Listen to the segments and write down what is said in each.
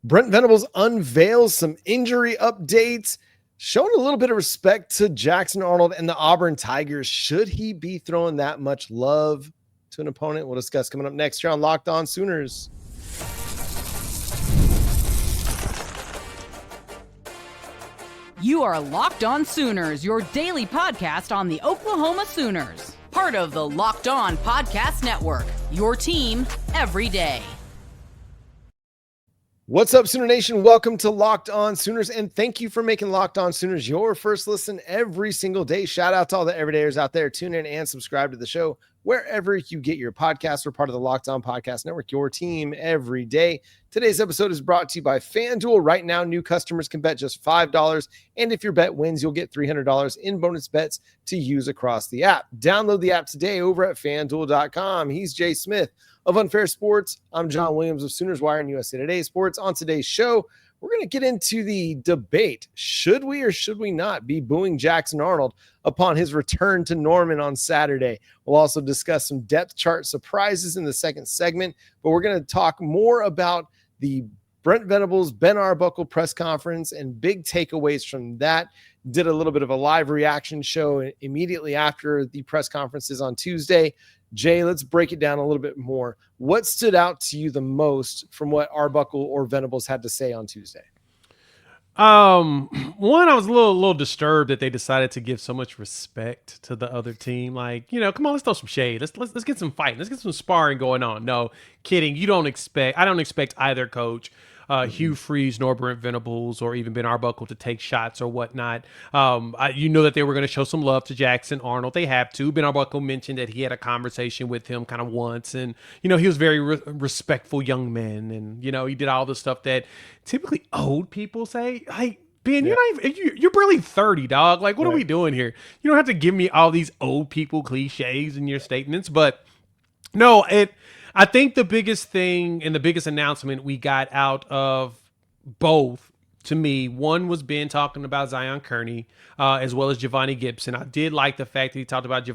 Brent Venables unveils some injury updates, showing a little bit of respect to Jackson Arnold and the Auburn Tigers. Should he be throwing that much love to an opponent? We'll discuss coming up next here on Locked On Sooners. You are Locked On Sooners, your daily podcast on the Oklahoma Sooners. Part of the Locked On Podcast Network, your team every day. What's up, Sooner Nation? Welcome to Locked On Sooners, and thank you for making Locked On Sooners your first listen every single day. Shout out to all the everydayers out there. Tune in and subscribe to the show wherever you get your podcasts. We're part of the Locked On Podcast Network, your team every day. Today's episode is brought to you by FanDuel. Right now, new customers can bet just $5, and if your bet wins, you'll get $300 in bonus bets to use across the app. Download the app today over at FanDuel.com. He's Jay Smith of Unfair Sports. I'm John Williams of Sooners Wire and USA Today Sports. On today's show, we're going to get into the debate. Should we or should we not be booing Jackson Arnold upon his return to Norman on Saturday? We'll also discuss some depth chart surprises in the second segment, but we're going to talk more about the Brent Venables, Ben Arbuckle press conference and big takeaways from that. Did a little bit of a live reaction show immediately after the press conferences on Tuesday. Jay, let's break it down a little bit more. What stood out to you the most from what Arbuckle or Venables had to say on Tuesday? One, I was a little disturbed that they decided to give so much respect to the other team. Like, come on, let's throw some shade. Let's get some fighting. Let's get some sparring going on. No, kidding. I don't expect either coach, Hugh Freeze, nor Brent Venables, or even Ben Arbuckle to take shots or whatnot. That they were going to show some love to Jackson Arnold. They have to. Ben Arbuckle mentioned that he had a conversation with him kind of once, and he was very respectful young man, and he did all the stuff that typically old people say. Like, Ben, you're barely 30, dog. Like, what are we doing here? You don't have to give me all these old people cliches in your statements, but no, I think the biggest thing and the biggest announcement we got out of both, to me, one was Ben talking about Zion Kearney, as well as Giovanni Gibson. I did like the fact that he talked about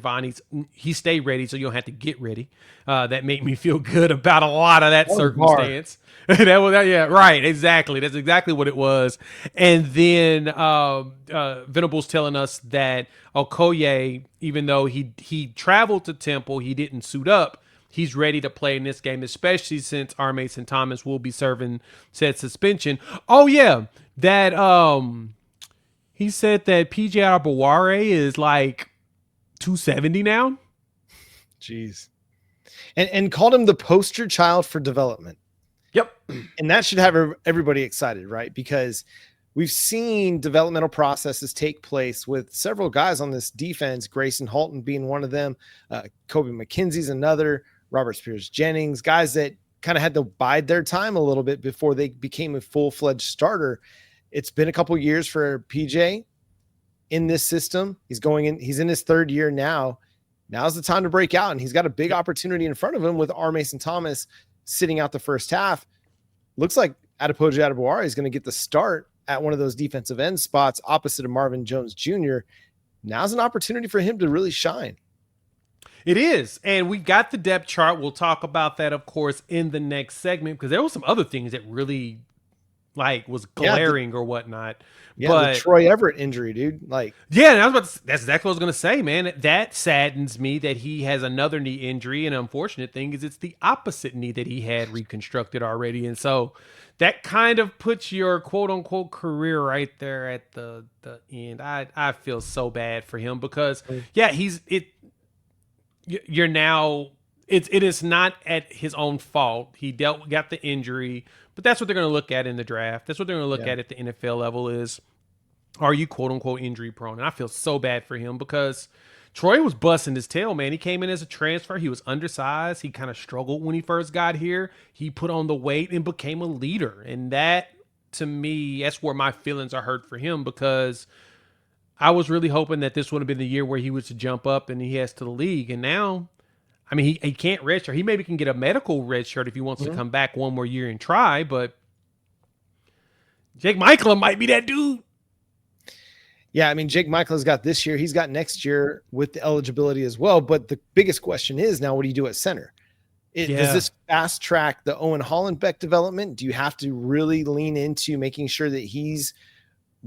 he stayed ready, so you don't have to get ready. That made me feel good about a lot of that circumstance. Right, exactly. That's exactly what it was. And then Venables telling us that Okoye, even though he traveled to Temple, he didn't suit up. He's ready to play in this game, especially since R. Mason Thomas will be serving said suspension. Oh, yeah. That he said that PJ Abaware is like 270 now. Jeez. And called him the poster child for development. Yep. And that should have everybody excited, right? Because we've seen developmental processes take place with several guys on this defense, Grayson Halton being one of them, Kobe McKenzie's another, Robert Spears-Jennings, guys that kind of had to bide their time a little bit before they became a full-fledged starter. It's been a couple years for PJ in this system. He's in his third year now. Now's the time to break out, and he's got a big opportunity in front of him with R. Mason Thomas sitting out the first half. Looks like Adepoju Adebaware is going to get the start at one of those defensive end spots opposite of Marvin Jones Jr. Now's an opportunity for him to really shine. It is. And we got the depth chart. We'll talk about that, of course, in the next segment, because there were some other things that really was glaring or whatnot. Yeah, but the Troy Everett injury, dude. That's exactly what I was going to say, man. That saddens me that he has another knee injury. And unfortunate thing is it's the opposite knee that he had reconstructed already. And so that kind of puts your quote unquote career right there at the end. I feel so bad for him because you're now, it is not at his own fault. He got the injury, but that's what they're going to look at in the draft. That's what they're going to look at the NFL level is, are you quote unquote injury prone? And I feel so bad for him because Troy was busting his tail, man. He came in as a transfer. He was undersized. He kind of struggled when he first got here. He put on the weight and became a leader. And that, to me, that's where my feelings are hurt for him, because I was really hoping that this would have been the year where he was to jump up and he has to the league. And now, I mean, he can't redshirt. He maybe can get a medical redshirt if he wants to come back one more year and try, but Jake Michael might be that dude. Yeah, I mean, Jake Michael has got this year. He's got next year with the eligibility as well. But the biggest question is now, what do you do at center? Does this fast track the Owen Hollenbeck development? Do you have to really lean into making sure that he's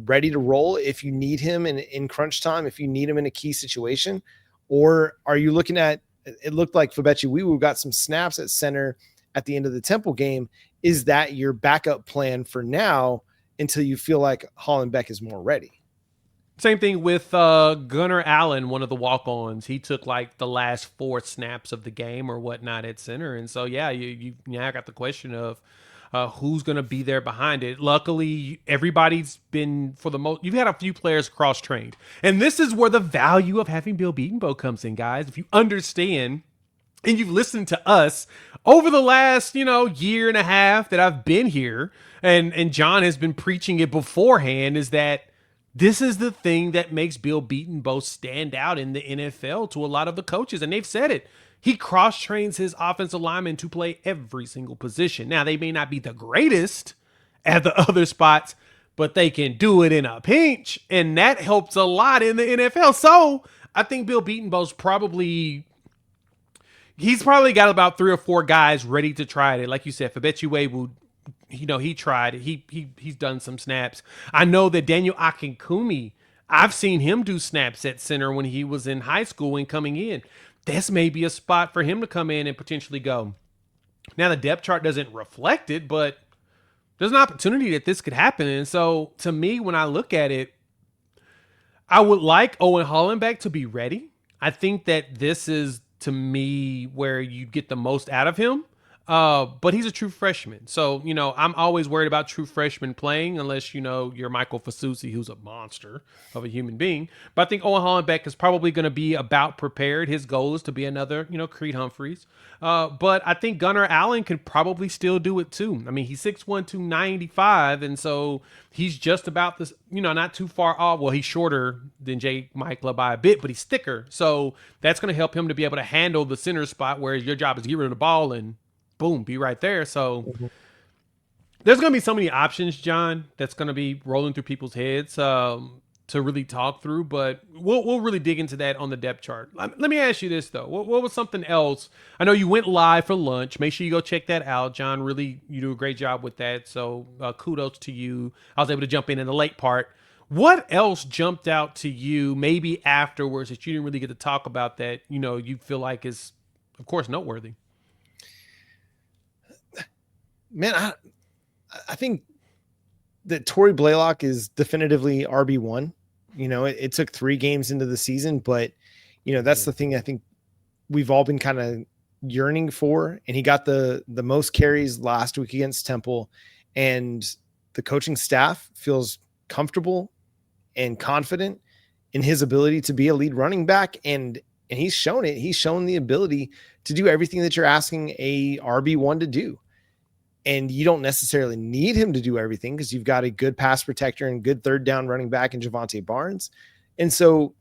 ready to roll if you need him in crunch time, if you need him in a key situation? Or are you looking at, it looked like Fabechi Wiwu got some snaps at center at the end of the Temple game. Is that your backup plan for now until you feel like Hollenbeck is more ready? Same thing with Gunnar Allen, one of the walk-ons. He took like the last 4 snaps of the game or whatnot at center. And so, yeah, you now got the question of who's going to be there behind it. Luckily, everybody's been, for the most, you've had a few players cross-trained. And this is where the value of having Bill Beatonbow comes in, guys. If you understand and you've listened to us over the last, year and a half that I've been here, and John has been preaching it beforehand, is that this is the thing that makes Bill Beatonbow stand out in the NFL to a lot of the coaches. And they've said it. He cross-trains his offensive linemen to play every single position. Now, they may not be the greatest at the other spots, but they can do it in a pinch. And that helps a lot in the NFL. So I think Bill Beatonbow's he's probably got about 3 or 4 guys ready to try it. Like you said, Fabechi Wiwu, he tried it. He's done some snaps. I know that Daniel Akinkumi, I've seen him do snaps at center when he was in high school and coming in. This may be a spot for him to come in and potentially go. Now, the depth chart doesn't reflect it, but there's an opportunity that this could happen. And so, to me, when I look at it, I would like Owen Hollenbeck to be ready. I think that this is, to me, where you get the most out of him. But he's a true freshman. So, I'm always worried about true freshmen playing unless, you're Michael Fasusi, who's a monster of a human being. But I think Owen Hollenbeck is probably going to be about prepared. His goal is to be another, Creed Humphreys. But I think Gunnar Allen could probably still do it too. I mean, he's 6'1", 295. And so he's just about this, not too far off. Well, he's shorter than Jay Michael by a bit, but he's thicker. So that's going to help him to be able to handle the center spot where your job is to get rid of the ball and boom, be right there. So there's going to be so many options, John, that's going to be rolling through people's heads to really talk through. But we'll really dig into that on the depth chart. Let me ask you this, though. What was something else? I know you went live for lunch. Make sure you go check that out, John. Really, you do a great job with that. So kudos to you. I was able to jump in the late part. What else jumped out to you maybe afterwards that you didn't really get to talk about that, you feel like is, of course, noteworthy? Man, I think that Tory Blaylock is definitively RB1. It took 3 games into the season, but that's the thing I think we've all been kind of yearning for. And he got the most carries last week against Temple, and the coaching staff feels comfortable and confident in his ability to be a lead running back. And he's shown it. He's shown the ability to do everything that you're asking a RB1 to do. And you don't necessarily need him to do everything because you've got a good pass protector and good third down running back in Javonte Barnes. And so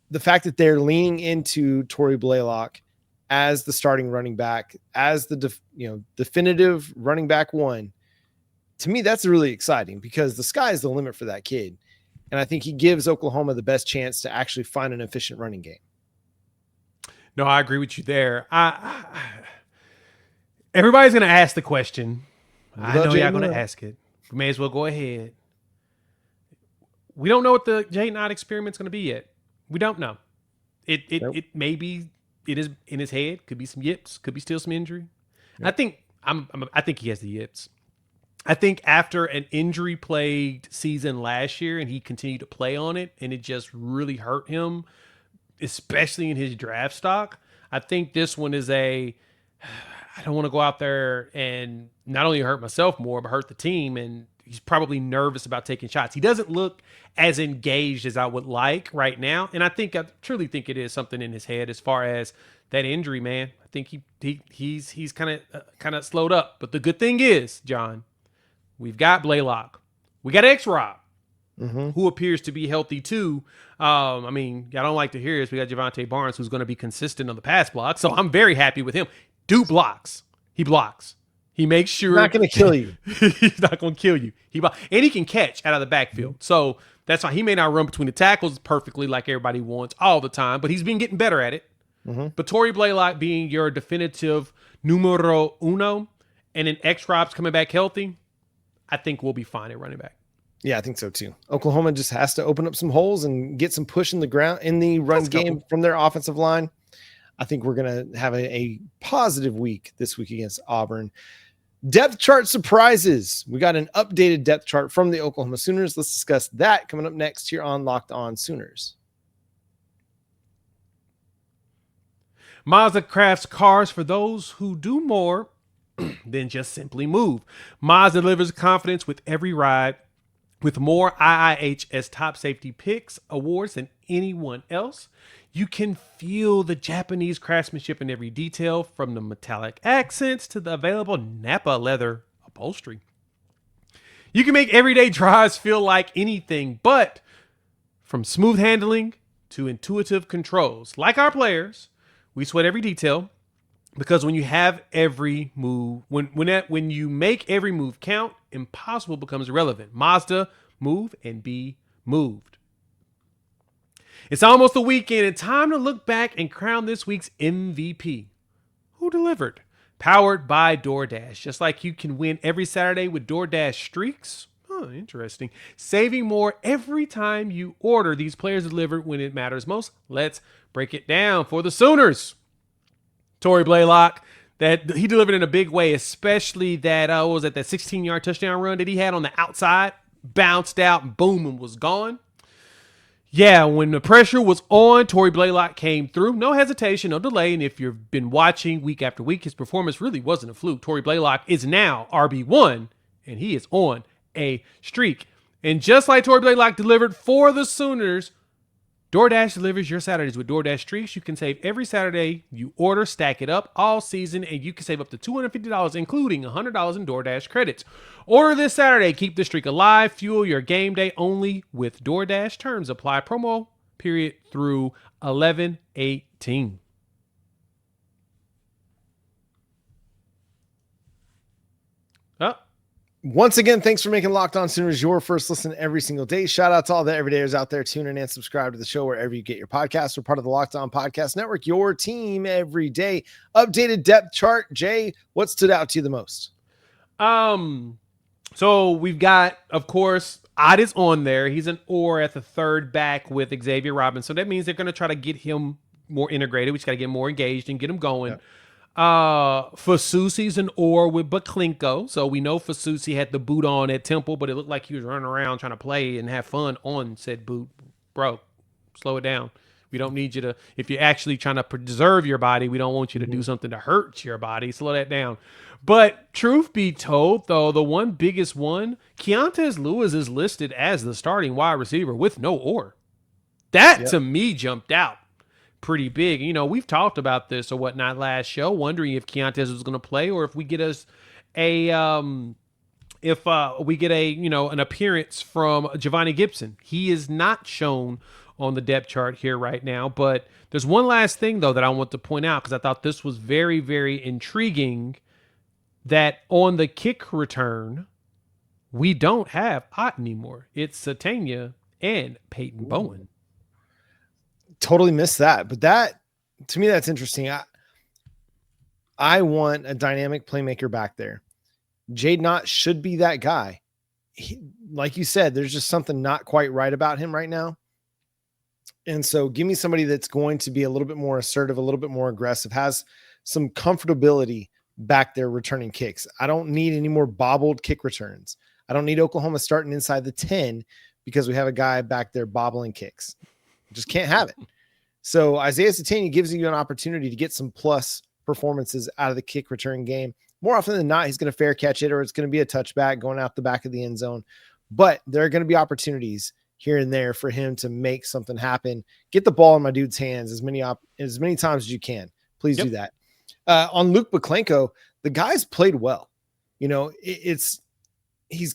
the fact that they're leaning into Tory Blaylock as the starting running back, as the definitive running back 1, to me, that's really exciting because the sky is the limit for that kid. And I think he gives Oklahoma the best chance to actually find an efficient running game. No, I agree with you there. Everybody's going to ask the question. I know y'all going to ask it. We may as well go ahead. We don't know what the Jaden Ivey experiment's going to be yet. We don't know. It may be, it is in his head. Could be some yips. Could be still some injury. Yep. I think he has the yips. I think after an injury-plagued season last year and he continued to play on it and it just really hurt him, especially in his draft stock, I think this one is I don't want to go out there and not only hurt myself more, but hurt the team. And he's probably nervous about taking shots. He doesn't look as engaged as I would like right now. And I truly think it is something in his head as far as that injury, man. I think he's kind of slowed up. But the good thing is, John, we've got Blaylock. We got X-Rob, who appears to be healthy too. I mean, I don't like to hear this. We got Javonte Barnes, who's going to be consistent on the pass block. So I'm very happy with him. Dude blocks. He blocks. He makes sure. He's not going to kill you. He's not going to kill you. And he can catch out of the backfield. So that's why he may not run between the tackles perfectly like everybody wants all the time, but he's been getting better at it. But Tory Blaylock being your definitive numero uno, and then X-Rob's coming back healthy, I think we'll be fine at running back. Yeah, I think so too. Oklahoma just has to open up some holes and get some push in the ground in the run game from their offensive line. I think we're going to have a positive week this week against Auburn. Depth chart surprises. We got an updated depth chart from the Oklahoma Sooners. Let's discuss that coming up next here on Locked On Sooners. Mazda crafts cars for those who do more than just simply move. Mazda delivers confidence with every ride, with more IIHS top safety picks awards than anyone else. You can feel the Japanese craftsmanship in every detail, from the metallic accents to the available Napa leather upholstery. You can make everyday drives feel like anything, but from smooth handling to intuitive controls. Like our players, we sweat every detail, because when you have every move, when you make every move count, impossible becomes irrelevant. Mazda, move and be moved. It's almost the weekend and time to look back and crown this week's MVP. Who delivered? Powered by DoorDash. Just like you can win every Saturday with DoorDash streaks. Oh, interesting. Saving more every time you order. These players delivered when it matters most. Let's break it down for the Sooners. Tory Blaylock, that he delivered in a big way, especially that that 16-yard touchdown run that he had on the outside, bounced out and boom, and was gone. Yeah, when the pressure was on, Tory Blaylock came through. No hesitation, no delay. And if you've been watching week after week, his performance really wasn't a fluke. Tory Blaylock is now RB1, and he is on a streak. And just like Tory Blaylock delivered for the Sooners, DoorDash delivers your Saturdays with DoorDash streaks. You can save every Saturday you order, stack it up all season, and you can save up to $250, including $100 in DoorDash credits. Order this Saturday. Keep the streak alive. Fuel your game day only with DoorDash. Terms apply. Promo period through 11/18. Once again, thanks for making Locked On Sooners your first listen every single day. Shout out to all the everydayers out there. Tune in and subscribe to the show wherever you get your podcasts. We're part of the Locked On Podcast Network, your team every day. Updated depth chart. Jay, what stood out to you the most? So we've got, of course, Odd is on there. He's an or at the third back with Xavier Robinson. So that means they're going to try to get him more integrated. We just got to get more engaged and get him going. Yeah. Fasusi's an or with Baklinko. So we know Fasusi had the boot on at Temple, but it looked like he was running around trying to play and have fun on said boot. Bro, slow it down. We don't need you to, if you're actually trying to preserve your body, we don't want you to do something to hurt your body. Slow that down. But truth be told, though, the one biggest one, Keontez Lewis is listed as the starting wide receiver with no or. That to me jumped out pretty big. You know, we've talked about this or whatnot last show, wondering if Keontez was going to play or if we get us an appearance from Giovanni Gibson. He is not shown on the depth chart here right now, but there's one last thing though that I want to point out, because I thought this was very, very intriguing, that on the kick return, we don't have Ott anymore. It's Satania and Peyton Bowen. Totally missed that, but that, to me, that's interesting. I want a dynamic playmaker back there. Jade Knott should be that guy. Like you said, there's just something not quite right about him right now. And so give me somebody that's going to be a little bit more assertive, a little bit more aggressive, has some comfortability back there returning kicks. I don't need any more bobbled kick returns. I don't need Oklahoma starting inside the 10 because we have a guy back there bobbling kicks. Just can't have it. So Isaiah Satania gives you an opportunity to get some plus performances out of the kick return game. More often than not, he's going to fair catch it, or it's going to be a touchback going out the back of the end zone. But there are going to be opportunities here and there for him to make something happen. Get the ball in my dude's hands as many times as you can. Please do that. On Luke Baklenko, the guy's played well. You know, he's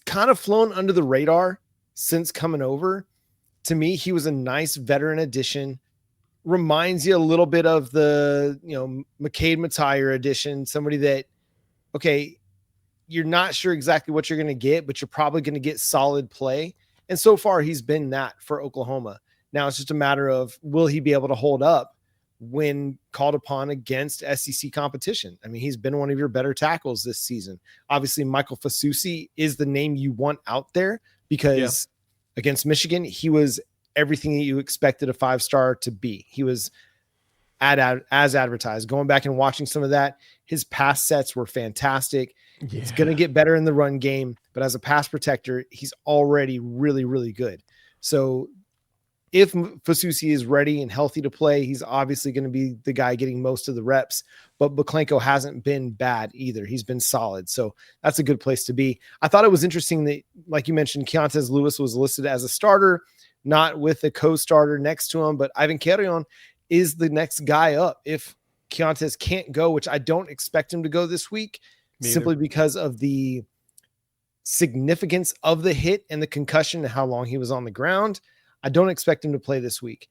kind of flown under the radar since coming over. To me, he was a nice veteran addition. Reminds you a little bit of the, McCade Matire edition. Somebody that, okay, you're not sure exactly what you're going to get, but you're probably going to get solid play. And so far, he's been that for Oklahoma. Now it's just a matter of, will he be able to hold up when called upon against SEC competition. I mean, he's been one of your better tackles this season. Obviously, Michael Fasusi is the name you want out there because against Michigan, he was everything that you expected a 5-star to be. He was as advertised. Going back and watching some of that, his pass sets were fantastic. Yeah. He's going to get better in the run game, but as a pass protector, he's already really, really good. So if Fasusi is ready and healthy to play, he's obviously going to be the guy getting most of the reps, but Buklenko hasn't been bad either. He's been solid. So that's a good place to be. I thought it was interesting that, like you mentioned, Keontez Lewis was listed as a starter, not with a co-starter next to him, but Ivan Carrion is the next guy up. If Keontez can't go, which I don't expect him to go this week, simply because of the significance of the hit and the concussion and how long he was on the ground, I don't expect him to play this week.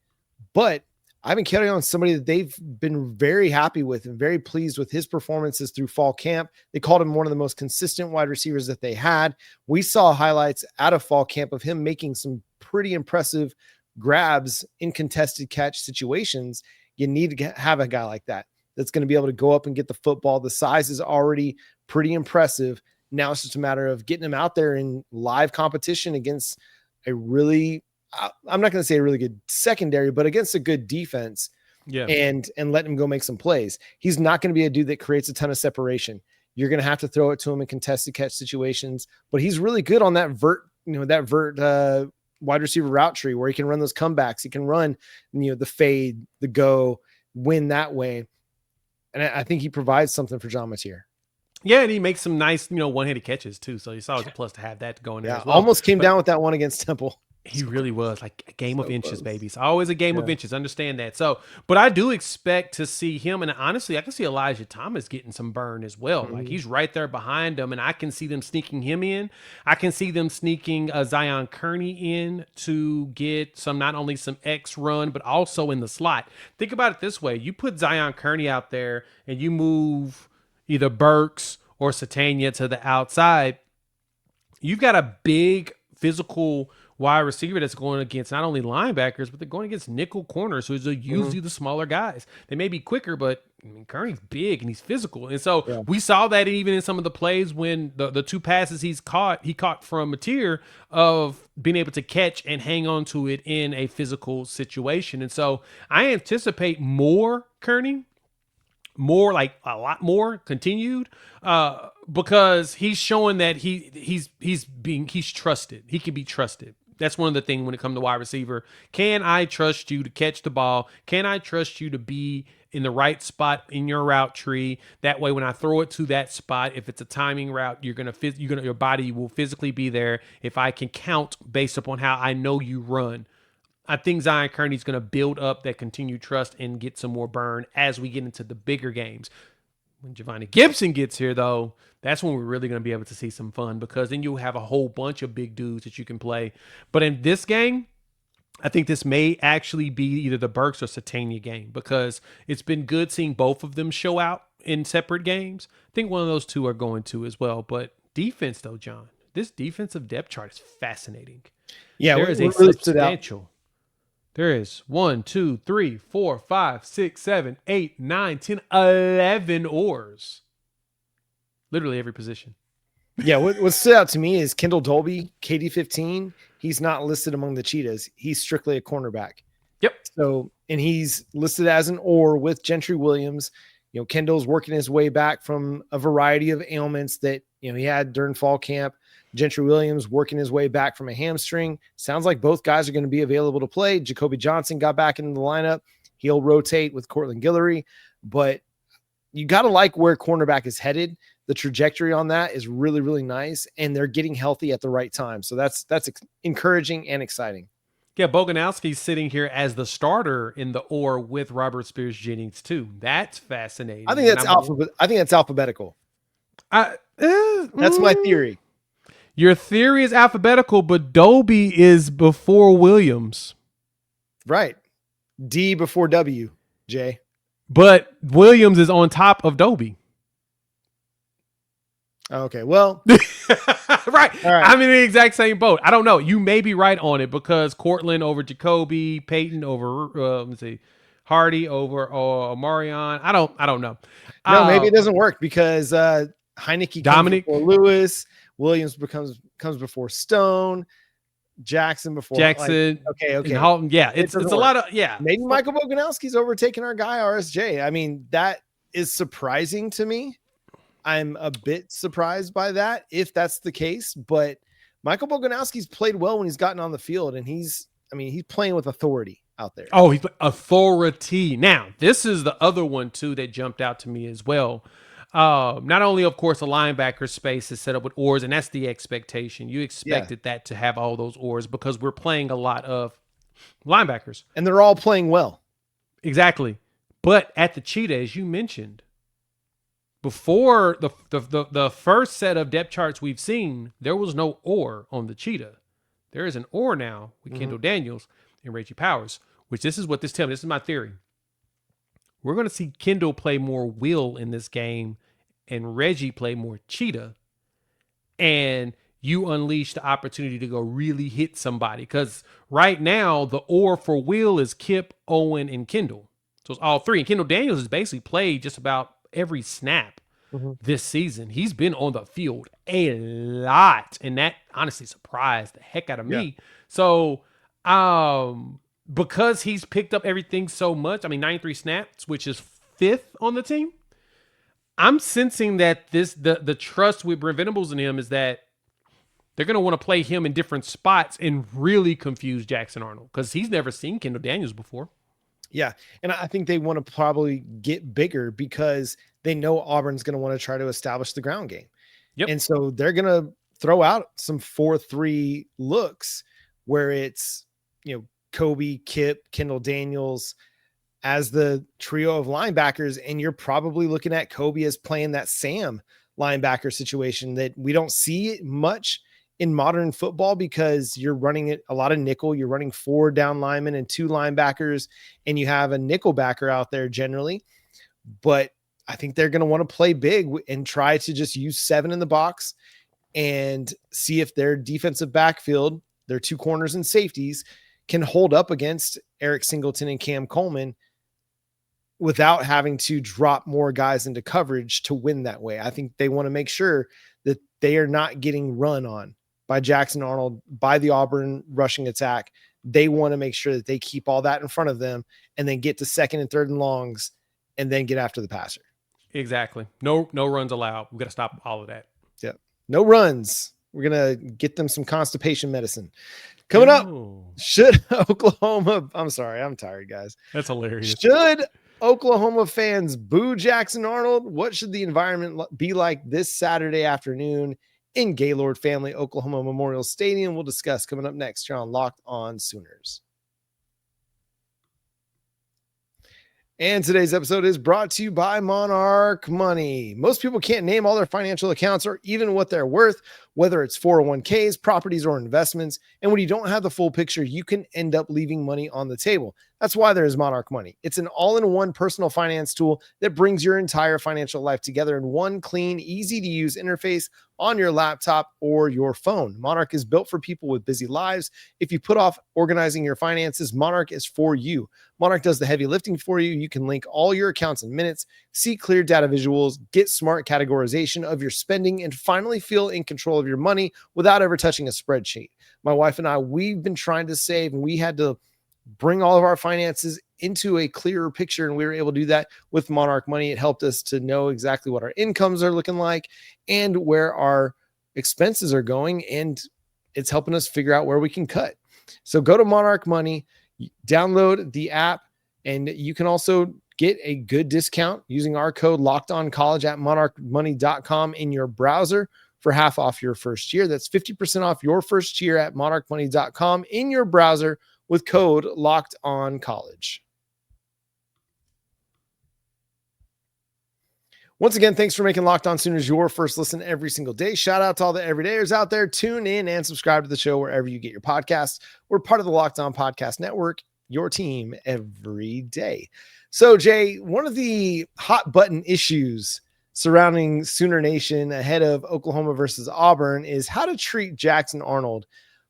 But Ivan Carrion is somebody that they've been very happy with and very pleased with his performances through fall camp. They called him one of the most consistent wide receivers that they had. We saw highlights out of fall camp of him making some pretty impressive grabs in contested catch situations. You need to have a guy like that that's going to be able to go up and get the football. The size is already pretty impressive. Now it's just a matter of getting him out there in live competition against a really, I'm not going to say a really good secondary, but against a good defense. Yeah. And letting him go make some plays. He's not going to be a dude that creates a ton of separation. You're going to have to throw it to him in contested catch situations, but he's really good on that vert wide receiver route tree where he can run those comebacks. He can run, the fade, the go, win that way. And I think he provides something for John Mateer. Yeah, and he makes some nice, one-handed catches too. So it's always a plus to have that going there as well. Almost came down with that one against Temple. He really was like a game of inches, baby. It's always a game of inches. Understand that. So, but I do expect to see him. And honestly, I can see Elijah Thomas getting some burn as well. Mm-hmm. Like he's right there behind him. And I can see them sneaking him in. I can see them sneaking Zion Kearney in to get not only some X run, but also in the slot. Think about it this way. You put Zion Kearney out there and you move either Burks or Satania to the outside. You've got a big physical wide receiver that's going against not only linebackers, but they're going against nickel corners, who are usually the smaller guys. They may be quicker, but Kearney's big and he's physical. And so we saw that even in some of the plays when the two passes he caught from Mateer of being able to catch and hang on to it in a physical situation. And so I anticipate more Kearney, more like a lot more continued, because he's showing that he's trusted. He can be trusted. That's one of the things when it comes to wide receiver. Can I trust you to catch the ball? Can I trust you to be in the right spot in your route tree? That way, when I throw it to that spot, if it's a timing route, your body will physically be there. If I can count based upon how I know you run, I think Zion Kearney's going to build up that continued trust and get some more burn as we get into the bigger games. When Giovanni Gibson gets here, though, that's when we're really going to be able to see some fun, because then you'll have a whole bunch of big dudes that you can play. But in this game, I think this may actually be either the Burks or Satania game, because it's been good seeing both of them show out in separate games. I think one of those two are going to as well. But defense, though, John, this defensive depth chart is fascinating. Yeah, there is a really substantial. There is 1, 2, 3, 4, 5, 6, 7, 8, 9, 10, 11 oars. Literally every position. Yeah, what stood out to me is Kendal Dolby, KD15. He's not listed among the Cheetahs. He's strictly a cornerback. Yep. So, and he's listed as an oar with Gentry Williams. Kendall's working his way back from a variety of ailments that, he had during fall camp. Gentry Williams working his way back from a hamstring. Sounds like both guys are going to be available to play. Jacoby Johnson got back into the lineup. He'll rotate with Cortland Guillory, but you got to like where cornerback is headed. The trajectory on that is really, really nice, and they're getting healthy at the right time. So that's encouraging and exciting. Yeah, Boganowski's sitting here as the starter in the oar with Robert Spears Jennings too. That's fascinating. I think that's alphabetical. That's my theory. Your theory is alphabetical, but Dolby is before Williams. Right. D before W, Jay. But Williams is on top of Dolby. Okay, well. Right. I'm in the exact same boat. I don't know. You may be right on it, because Cortland over Jacoby, Peyton over, Hardy over Omarion. I don't know. No, maybe it doesn't work because Heineke comes Dominic before Lewis, Williams comes before Stone, Jackson before Jackson. Okay. And Halton. Yeah, it's a lot of Maybe Michael Boganowski's overtaking our guy RSJ. I mean, that is surprising to me. I'm a bit surprised by that if that's the case, but Michael Boganowski's played well when he's gotten on the field, and he's playing with authority out there. Oh, he's authority. Now, this is the other one too that jumped out to me as well. Not only, of course, a linebacker space is set up with oars, and that's the expectation. You expected that to have all those oars because we're playing a lot of linebackers. And they're all playing well. Exactly. But at the Cheetah, as you mentioned, before the first set of depth charts we've seen, there was no oar on the Cheetah. There is an oar now with Kendal Daniels and Reggie Powers, which this is what this tells me. This is my theory. We're going to see Kendal play more will in this game and Reggie play more Cheetah. And you unleash the opportunity to go really hit somebody. Because right now, the oar for Will is Kip, Owen, and Kendal. So it's all three. And Kendal Daniels has basically played just about every snap this season. He's been on the field a lot. And that honestly surprised the heck out of me. Yeah. So, because he's picked up everything so much, 93 snaps, which is 5th on the team, I'm sensing that the trust with Brent Venables in him is that they're going to want to play him in different spots and really confuse Jackson Arnold because he's never seen Kendal Daniels before. Yeah, and I think they want to probably get bigger because they know Auburn's going to want to try to establish the ground game. Yep. And so they're going to throw out some 4-3 looks where it's, Kobe, Kip, Kendal Daniels as the trio of linebackers. And you're probably looking at Kobe as playing that Sam linebacker situation that we don't see much in modern football because you're running it a lot of nickel. You're running 4 down linemen and 2 linebackers, and you have a nickel backer out there generally. But I think they're going to want to play big and try to just use 7 in the box and see if their defensive backfield, their 2 corners and safeties, can hold up against Eric Singleton and Cam Coleman without having to drop more guys into coverage to win that way. I think they want to make sure that they are not getting run on by Jackson Arnold, by the Auburn rushing attack. They want to make sure that they keep all that in front of them and then get to 2nd and 3rd and longs and then get after the passer. Exactly. No runs allowed. We've got to stop all of that. Yeah. No runs. We're going to get them some constipation medicine. Coming up, should Oklahoma... I'm sorry, I'm tired, guys. That's hilarious. Should Oklahoma fans boo Jackson Arnold? What should the environment be like this Saturday afternoon in Gaylord Family Oklahoma Memorial Stadium? We'll discuss coming up next here on Locked On Sooners. And today's episode is brought to you by Monarch Money. Most people can't name all their financial accounts or even what they're worth, whether it's 401ks, properties, or investments. And when you don't have the full picture, you can end up leaving money on the table. That's why there is Monarch Money. It's an all-in-one personal finance tool that brings your entire financial life together in one clean, easy-to-use interface on your laptop or your phone. Monarch is built for people with busy lives. If you put off organizing your finances, Monarch is for you. Monarch does the heavy lifting for you. You can link all your accounts in minutes, see clear data visuals, get smart categorization of your spending, and finally feel in control of your money without ever touching a spreadsheet. My wife and I, we've been trying to save, and we had to bring all of our finances into a clearer picture, and we were able to do that with Monarch Money. It helped us to know exactly what our incomes are looking like and where our expenses are going, and it's helping us figure out where we can cut. So go to Monarch Money, download the app, and you can also get a good discount using our code LOCKEDONCollege at monarchmoney.com in your browser for half off your first year. That's 50% off your first year at monarchmoney.com in your browser with code LOCKEDONCollege. Once again, thanks for making Locked On Sooners your first listen every single day. Shout out to all the everydayers out there. Tune in and subscribe to the show wherever you get your podcasts. We're part of the Locked On Podcast Network, your team every day. So, Jay, one of the hot button issues surrounding Sooner Nation ahead of Oklahoma versus Auburn is how to treat Jackson Arnold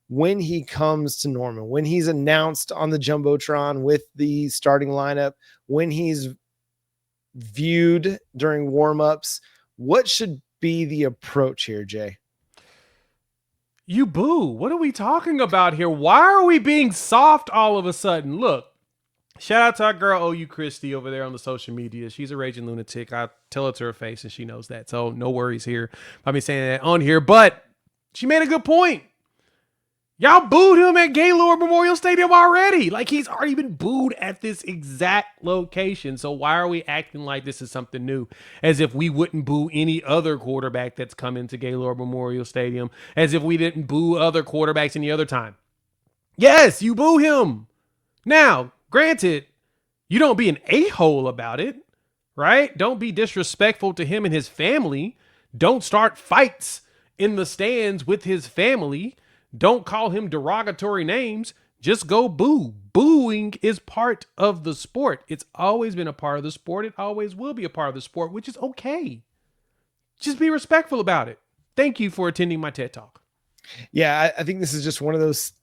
when he comes to Norman, when he's announced on the Jumbotron with the starting lineup, when he's viewed during warmups, what should be the approach here, Jay? You boo. What are we talking about here? Why are we being soft all of a sudden? Look, shout out to our girl OU Christy over there on the social media. She's a raging lunatic. I tell it to her face and she knows that. So no worries here about me saying that on here. But she made a good point. Y'all booed him at Gaylord Memorial Stadium already. Like, he's already been booed at this exact location. So why are we acting like this is something new? As if we wouldn't boo any other quarterback that's come into Gaylord Memorial Stadium. As if we didn't boo other quarterbacks any other time. Yes, you boo him. Now, granted, you don't be an a-hole about it, right? Don't be disrespectful to him and his family. Don't start fights in the stands with his family. Don't call him derogatory names. Just go boo. Booing is part of the sport. It's always been a part of the sport. It always will be a part of the sport, which is okay. Just be respectful about it. Thank you for attending my TED Talk. Yeah, I think this is just one of those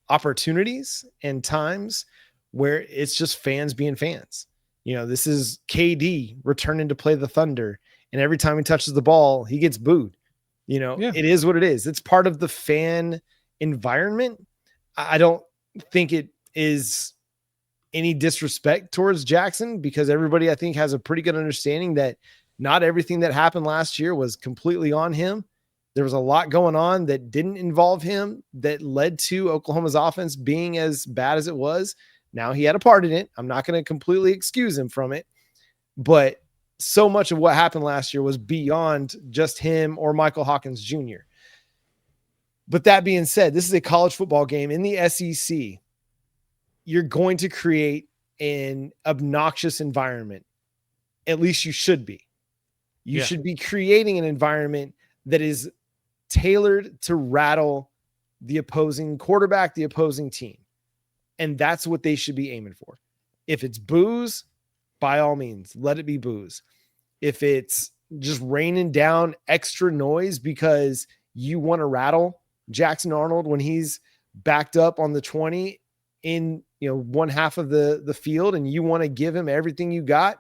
opportunities and times where it's just fans being fans. You know, this is KD returning to play the Thunder, and every time he touches the ball, he gets booed. You know, It is what it is. It's part of the fan environment. I don't think it is any disrespect towards Jackson, because everybody, I think, has a pretty good understanding that not everything that happened last year was completely on him. There was a lot going on that didn't involve him that led to Oklahoma's offense being as bad as it was. Now, he had a part in it. I'm not going to completely excuse him from it, but so much of what happened last year was beyond just him or Michael Hawkins Jr. But that being said, this is a college football game in the SEC. You're going to create an obnoxious environment. At least you should be. You should be creating an environment that is tailored to rattle the opposing quarterback, the opposing team. And that's what they should be aiming for. If it's boos, by all means, let it be boos. If it's just raining down extra noise because you want to rattle Jackson Arnold when he's backed up on the 20 in, one half of the field, and you want to give him everything you got,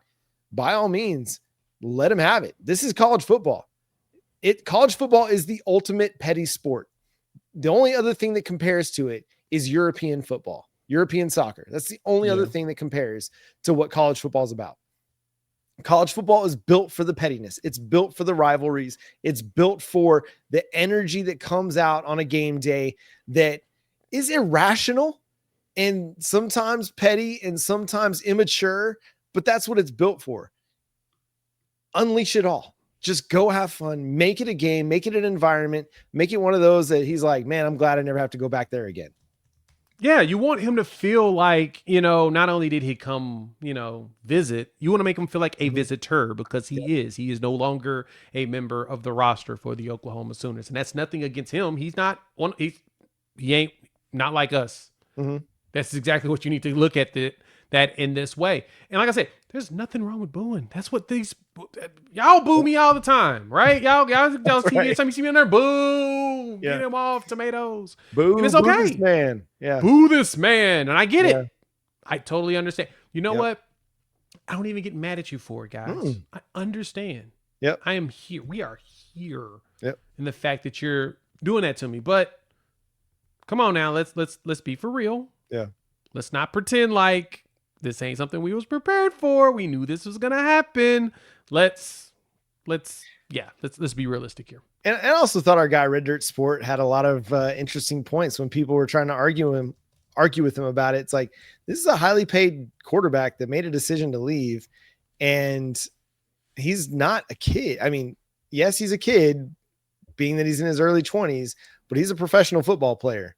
by all means, let him have it. This is college football. College football is the ultimate petty sport. The only other thing that compares to it is European football, European soccer. That's the only other thing that compares to what college football is about. College football is built for the pettiness. It's built for the rivalries. It's built for the energy that comes out on a game day that is irrational and sometimes petty and sometimes immature, but that's what it's built for. Unleash it all. Just go have fun. Make it a game. Make it an environment. Make it one of those that he's like, man, I'm glad I never have to go back there again. Yeah, you want him to feel like, not only did he come, visit, you want to make him feel like a visitor, because he is. He is no longer a member of the roster for the Oklahoma Sooners. And that's nothing against him. He's not one. He ain't not like us. Mm-hmm. That's exactly what you need to look at that in this way. And like I said, there's nothing wrong with booing. That's what y'all boo me all the time, right? Y'all see me, anytime you see me in there, boo, get him off, tomatoes. Boo, and it's okay. Boo this man. Yeah. Boo this man. And I get it. I totally understand. You know what? I don't even get mad at you for it, guys. I understand. Yep. I am here. We are here. Yep. In the fact that you're doing that to me. But come on now, let's be for real. Yeah. Let's not pretend like this ain't something we was prepared for. We knew this was gonna happen. Let's be realistic here. And I also thought our guy Red Dirt Sport had a lot of interesting points when people were trying to argue with him about it. It's like, this is a highly paid quarterback that made a decision to leave, and he's not a kid. I mean, yes, he's a kid, being that he's in his early 20s, but he's a professional football player.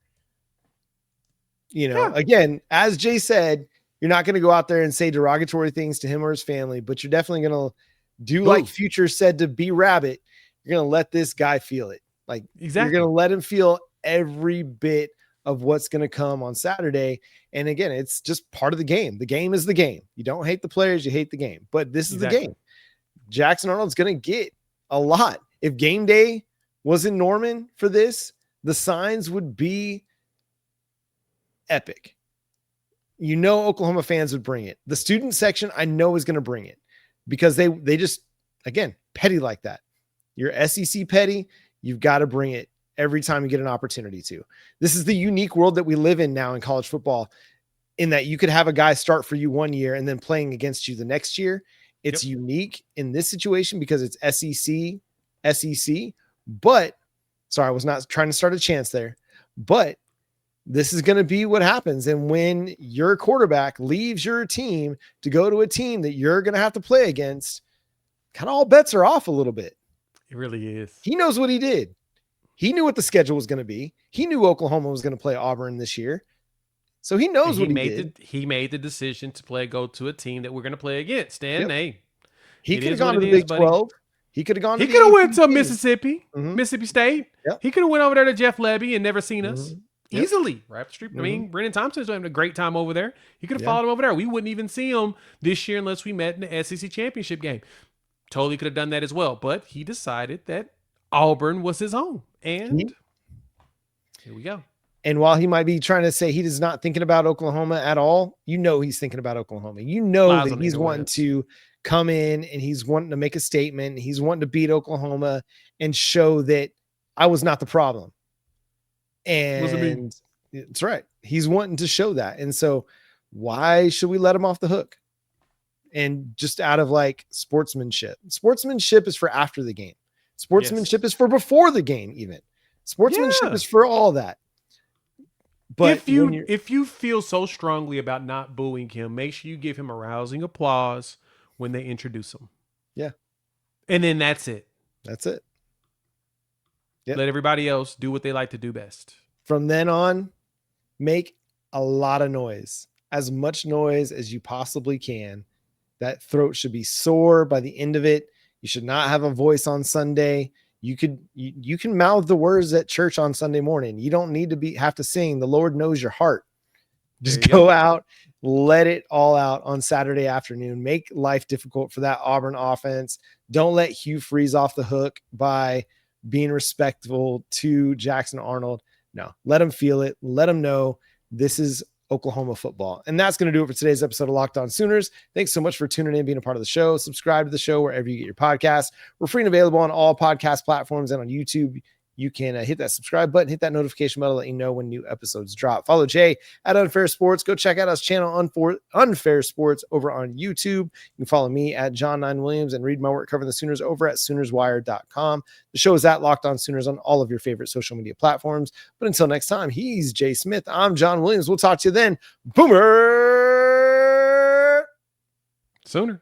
Again, as Jay said, you're not going to go out there and say derogatory things to him or his family, but you're definitely going to do like Future said to B Rabbit. You're going to let this guy feel it. Like, exactly. You're going to let him feel every bit of what's going to come on Saturday. And again, it's just part of the game. The game is the game. You don't hate the players, you hate the game, but this is the game. Jackson Arnold's going to get a lot. If game day was in Norman for this, the signs would be epic. You know, Oklahoma fans would bring it. The student section, I know, is going to bring it because they just, again, petty like that. You're SEC petty. You've got to bring it every time you get an opportunity to. This is the unique world that we live in now in college football, in that you could have a guy start for you one year and then playing against you the next year. It's unique in this situation because it's SEC, but sorry, I was not trying to start a chance there, but this is going to be what happens. And when your quarterback leaves your team to go to a team that you're going to have to play against, kind of all bets are off a little bit. It really is. He knows what he did. He knew what the schedule was going to be. He knew Oklahoma was going to play Auburn this year. So he knows what he did. He made the decision to go to a team that we're going to play against. And hey, he could have gone to the Big 12. He could have gone. He could have went to Mississippi, Mississippi State. Yep. He could have went over there to Jeff Lebby and never seen us easily. Right up the street. I mean, Brennan Thompson's having a great time over there. He could have followed him over there. We wouldn't even see him this year unless we met in the SEC championship game. Totally could have done that as well, but he decided that Auburn was his home, and here we go. And while he might be trying to say he is not thinking about Oklahoma at all, you know he's thinking about Oklahoma. You know that he's wanting to come in and he's wanting to make a statement. He's wanting to beat Oklahoma and show that I was not the problem. And it's right. He's wanting to show that. And so why should we let him off the hook? And just out of like sportsmanship. Sportsmanship is for after the game. Sportsmanship is for before the game even. Sportsmanship is for all that. But if you feel so strongly about not booing him, make sure you give him a rousing applause when they introduce him. Yeah. And then that's it. That's it. Yep. Let everybody else do what they like to do best. From then on, make a lot of noise. As much noise as you possibly can. That throat should be sore by the end of it. You should not have a voice on Sunday. You can mouth the words at church on Sunday morning. You don't need to have to sing. The Lord knows your heart. Just go out, let it all out on Saturday afternoon. Make life difficult for that Auburn offense. Don't let Hugh Freeze off the hook by being respectful to Jackson Arnold. No, let him feel it. Let him know this is Oklahoma football. And that's going to do it for today's episode of Locked On Sooners. Thanks so much for tuning in, being a part of the show. Subscribe to the show wherever you get your podcasts. We're free and available on all podcast platforms and on YouTube. You can hit that subscribe button, hit that notification bell to let you know when new episodes drop. Follow Jay at Unfair Sports. Go check out his channel Unfair Sports over on YouTube. You can follow me at John 9 Williams and read my work covering the Sooners over at SoonersWire.com. The show is at Locked On Sooners on all of your favorite social media platforms. But until next time, he's Jay Smith. I'm John Williams. We'll talk to you then. Boomer! Sooner.